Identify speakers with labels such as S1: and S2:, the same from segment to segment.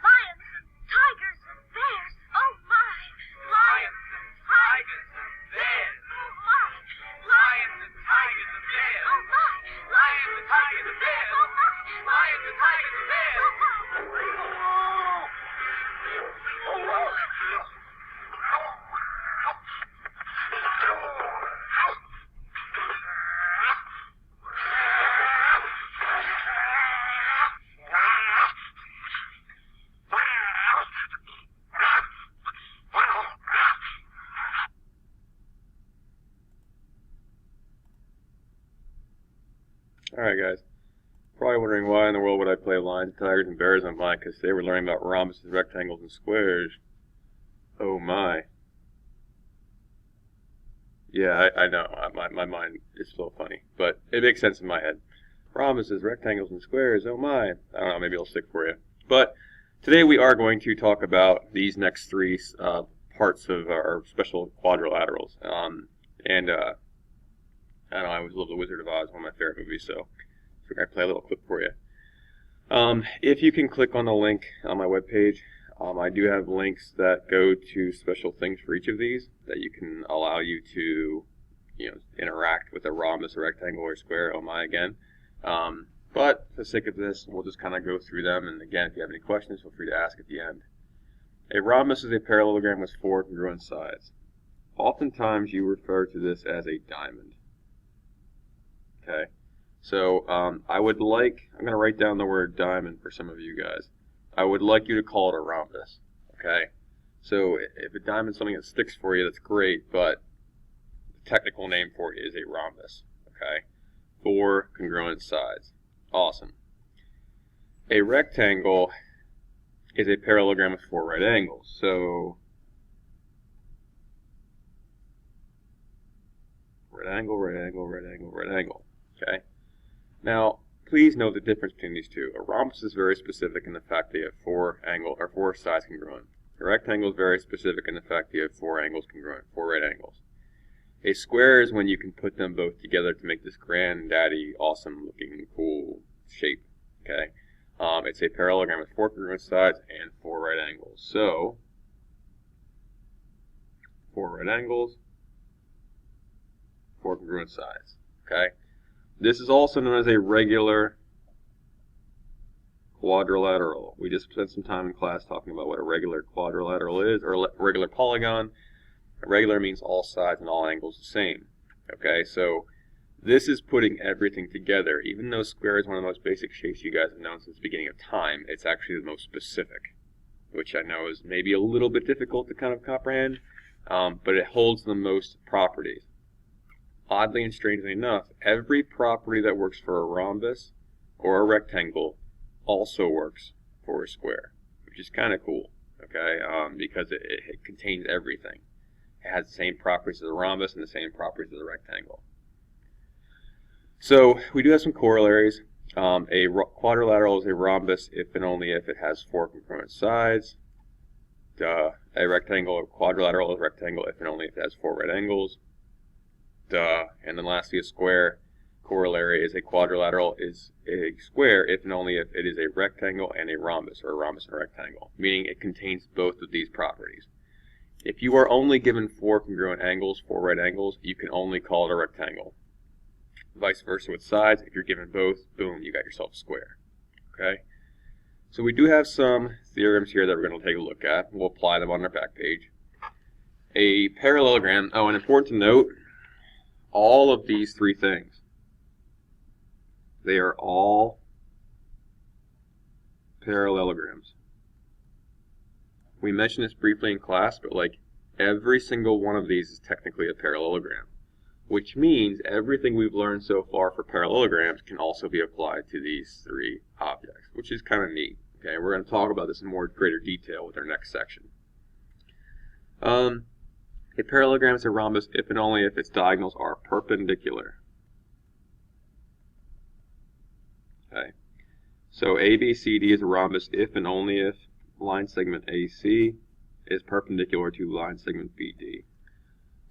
S1: Lions and tigers and bears. Oh my! Lions and tigers and bears. Oh my! Lions and tigers and bears. Oh my! Lions and tigers and bears. Oh my! Lions and tigers and bears. Oh my!
S2: Alright guys, probably wondering why in the world would I play lions, tigers, and bears on mine, because they were learning about rhombuses, rectangles, and squares. Oh my. Yeah, I know, my mind is still funny, but it makes sense in my head. Rhombuses, rectangles, and squares, oh my. I don't know, maybe it'll stick for you. But today we are going to talk about these next three parts of our special quadrilaterals. I don't know, I always love The Wizard of Oz, one of my favorite movies, so I figured I'd play a little clip for you. If you can click on the link on my webpage, I do have links that go to special things for each of these that you can allow you to, interact with a rhombus, a rectangle, or a square, oh my again. But for the sake of this, we'll just kind of go through them, and again, if you have any questions, feel free to ask at the end. A rhombus is a parallelogram with four congruent sides. Oftentimes, you refer to this as a diamond. Okay, so I'm going to write down the word diamond for some of you guys. I would like you to call it a rhombus, okay? So if a diamond is something that sticks for you, that's great, but the technical name for it is a rhombus, okay? Four congruent sides. Awesome. A rectangle is a parallelogram with four right angles. So right angle, right angle, right angle, right angle. Okay. Now, please note the difference between these two. A rhombus is very specific in the fact that you have four sides congruent. A rectangle is very specific in the fact that you have four angles congruent, four right angles. A square is when you can put them both together to make this granddaddy, awesome looking, cool shape. Okay. It's a parallelogram with four congruent sides and four right angles. So, four right angles, four congruent sides. Okay. This is also known as a regular quadrilateral. We just spent some time in class talking about what a regular quadrilateral is, or a regular polygon. A regular means all sides and all angles the same. Okay, so this is putting everything together. Even though square is one of the most basic shapes you guys have known since the beginning of time, it's actually the most specific, which I know is maybe a little bit difficult to kind of comprehend, but it holds the most properties. Oddly and strangely enough, every property that works for a rhombus or a rectangle also works for a square, which is kind of cool, okay, because it contains everything. It has the same properties as a rhombus and the same properties as a rectangle. So we do have some corollaries. A quadrilateral is a rhombus if and only if it has four congruent sides. A rectangle or quadrilateral is a rectangle if and only if it has four right angles. And then lastly, a square corollary is a quadrilateral is a square if and only if it is a rectangle and a rhombus, or a rhombus and a rectangle, meaning it contains both of these properties. If you are only given four congruent angles, four right angles, you can only call it a rectangle. Vice versa with sides, if you're given both, boom, you got yourself a square. Okay? So we do have some theorems here that we're going to take a look at. We'll apply them on our back page. A parallelogram, and important to note, all of these three things, they are all parallelograms. We mentioned this briefly in class, but like every single one of these is technically a parallelogram, which means everything we've learned so far for parallelograms can also be applied to these three objects, which is kind of neat. Okay, we're going to talk about this in more greater detail with our next section. A parallelogram is a rhombus if and only if its diagonals are perpendicular. Okay, so ABCD is a rhombus if and only if line segment AC is perpendicular to line segment BD.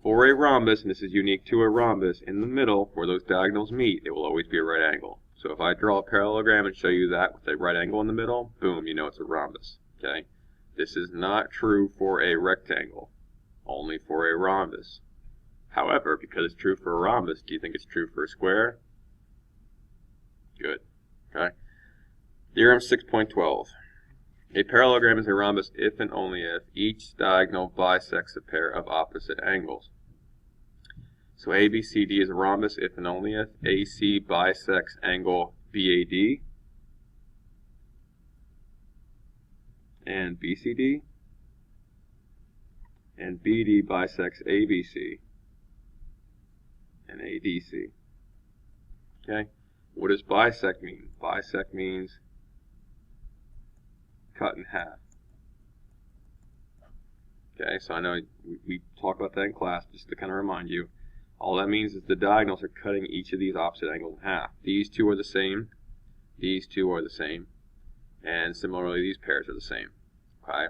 S2: For a rhombus, and this is unique to a rhombus, in the middle, where those diagonals meet, it will always be a right angle. So if I draw a parallelogram and show you that with a right angle in the middle, boom, you know it's a rhombus. Okay? This is not true for a rectangle, only for a rhombus. However, because it's true for a rhombus, do you think it's true for a square? Good. Okay? Theorem 6.12. A parallelogram is a rhombus if and only if each diagonal bisects a pair of opposite angles. So ABCD is a rhombus if and only if AC bisects angle BAD and BCD, and BD bisects ABC and ADC. Okay? What does bisect mean? Bisect means cut in half. Okay, so I know we talked about that in class, just to kind of remind you. All that means is the diagonals are cutting each of these opposite angles in half. These two are the same, these two are the same, and similarly these pairs are the same. Okay?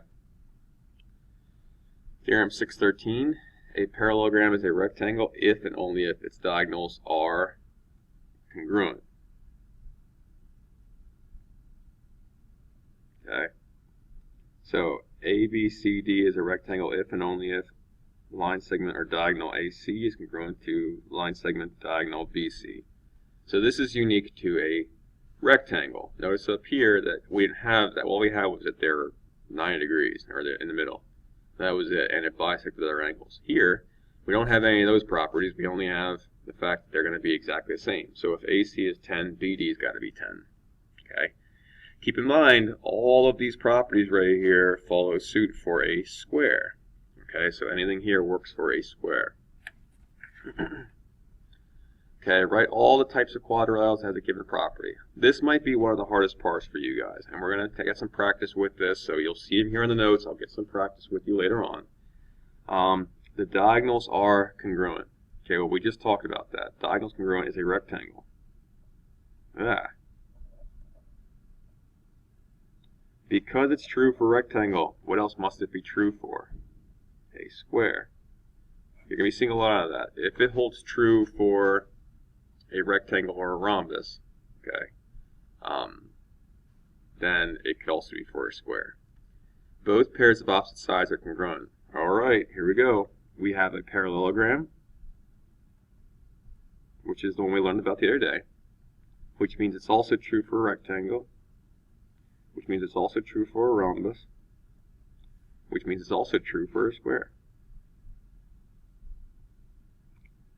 S2: Theorem 6.13. A parallelogram is a rectangle if and only if its diagonals are congruent. Okay? So ABCD is a rectangle if and only if line segment or diagonal AC is congruent to line segment diagonal BC. So this is unique to a rectangle. Notice up here that we didn't have that. All we had was that they're 90 degrees, or they're in the middle. That was it, and it bisected other angles. Here, we don't have any of those properties. We only have the fact that they're going to be exactly the same. So if AC is 10, BD's got to be 10. Okay. Keep in mind, all of these properties right here follow suit for a square. Okay, so anything here works for a square. Okay, write all the types of quadrilaterals as a given property. This might be one of the hardest parts for you guys, and we're going to get some practice with this, so you'll see them here in the notes. I'll get some practice with you later on. The diagonals are congruent. Okay, well, we just talked about that. Diagonals congruent is a rectangle. Because it's true for rectangle, what else must it be true for? A square. You're going to be seeing a lot of that. If it holds true for a rectangle or a rhombus, okay, then it could also be for a square. Both pairs of opposite sides are congruent. Alright, here we go. We have a parallelogram, which is the one we learned about the other day, which means it's also true for a rectangle, which means it's also true for a rhombus, which means it's also true for a square.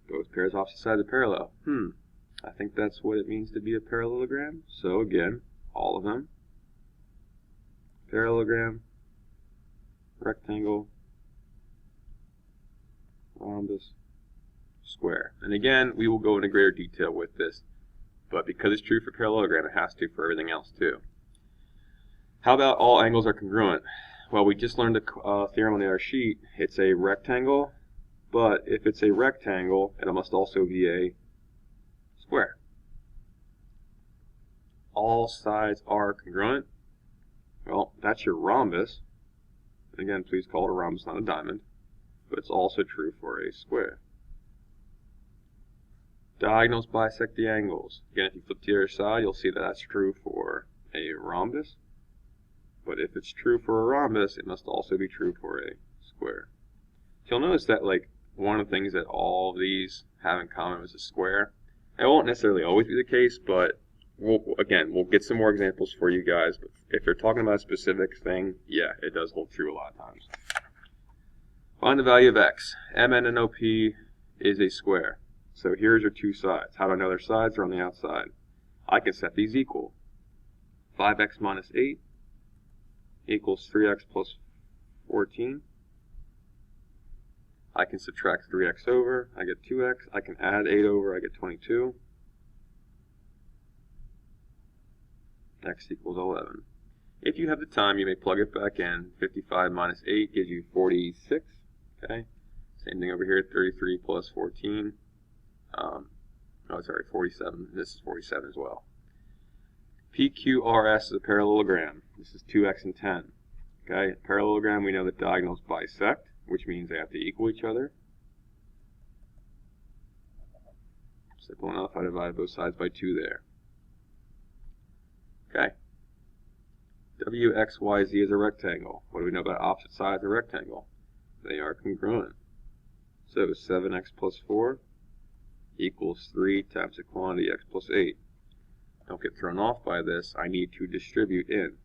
S2: Both pairs opposite sides are parallel. I think that's what it means to be a parallelogram. So again, all of them. Parallelogram, rectangle, rhombus, square. And again, we will go into greater detail with this, but because it's true for parallelogram, it has to for everything else too. How about all angles are congruent? Well, we just learned a theorem on the other sheet. It's a rectangle, but if it's a rectangle, it must also be a square. All sides are congruent. Well, that's your rhombus. Again, please call it a rhombus, not a diamond. But it's also true for a square. Diagonals bisect the angles. Again, if you flip to the other side, you'll see that that's true for a rhombus. But if it's true for a rhombus, it must also be true for a square. So you'll notice that, like, one of the things that all of these have in common is a square. It won't necessarily always be the case, but we'll get some more examples for you guys. But if you're talking about a specific thing, yeah, it does hold true a lot of times. Find the value of x. MN and OP is a square. So here's your two sides. How do I know their sides are on the outside? I can set these equal. 5x minus 8 equals 3x plus 14. I can subtract 3x over, I get 2x. I can add 8 over, I get 22. X equals 11. If you have the time, you may plug it back in. 55 minus 8 gives you 46. Okay. Same thing over here, 33 plus 14. 47. This is 47 as well. PQRS is a parallelogram. This is 2x and 10. Okay. Parallelogram, we know that diagonals bisect, which means they have to equal each other. Simple enough, I divide both sides by 2 there. Okay. WXYZ is a rectangle. What do we know about opposite sides of a rectangle? They are congruent. So 7x plus 4 equals 3 times the quantity x plus 8. Don't get thrown off by this. I need to distribute in.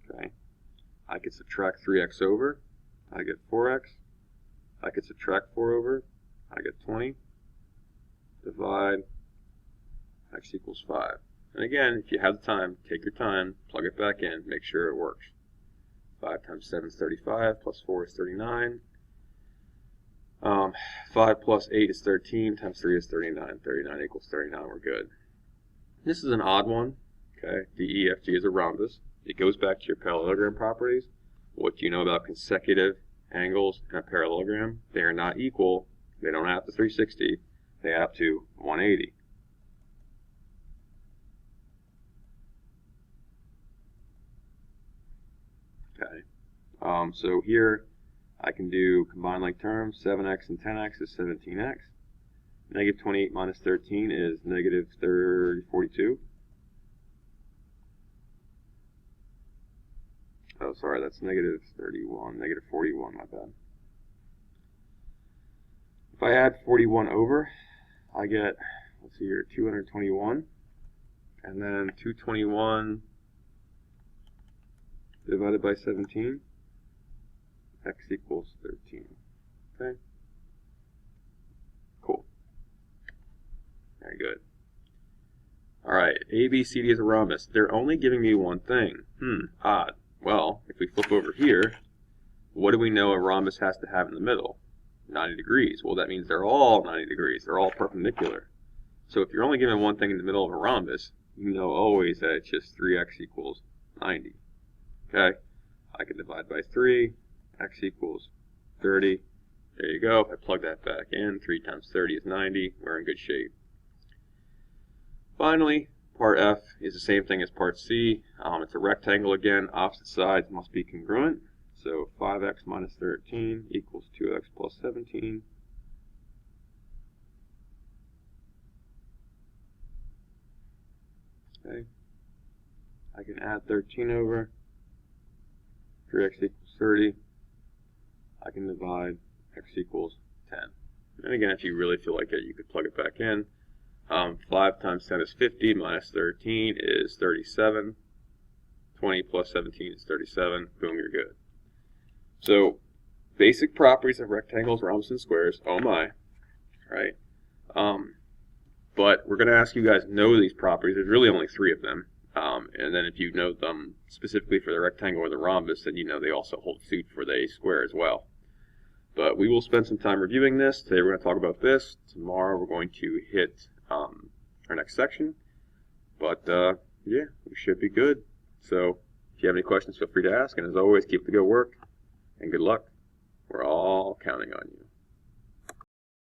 S2: Okay. I could subtract 3x over. I get 4x. I could subtract 4 over. I get 20. Divide. X equals 5. And again, if you have the time, take your time, plug it back in, make sure it works. 5 times 7 is 35, plus 4 is 39. 5 plus 8 is 13, times 3 is 39. 39 equals 39, we're good. This is an odd one. Okay, DEFG is a rhombus. It goes back to your parallelogram properties. What do you know about consecutive angles in a parallelogram? They are not equal. They don't add up to 360. They add up to 180. Okay, so here I can do combined like terms. 7x and 10x is 17x. Negative 28 minus 13 is negative 42. Oh, sorry, that's negative 31, negative 41, my bad. If I add 41 over, I get, let's see here, 221. And then 221 divided by 17, x equals 13. Okay? Cool. Very good. Alright, ABCD is a rhombus. They're only giving me one thing. Odd. Well, if we flip over here, what do we know a rhombus has to have in the middle? 90 degrees. Well, that means they're all 90 degrees. They're all perpendicular. So if you're only given one thing in the middle of a rhombus, you know always that it's just 3x equals 90. Okay? I can divide by 3. X equals 30. There you go. If I plug that back in, 3 times 30 is 90. We're in good shape. Finally, part F is the same thing as part C. It's a rectangle again. Opposite sides must be congruent. So 5x minus 13 equals 2x plus 17. Okay. I can add 13 over. 3x equals 30. I can divide x equals 10. And again, if you really feel like it, you could plug it back in. 5 times 10 is 50, minus 13 is 37. 20 plus 17 is 37. Boom, you're good. So, basic properties of rectangles, rhombus, and squares. Oh my. Right? But we're going to ask you guys to know these properties. There's really only 3 of them. And then if you know them specifically for the rectangle or the rhombus, then you know they also hold suit for the square as well. But we will spend some time reviewing this. Today we're going to talk about this. Tomorrow we're going to hit our next section. But yeah, we should be good. So if you have any questions, feel free to ask. And as always, keep up the good work and good luck. We're all counting on you.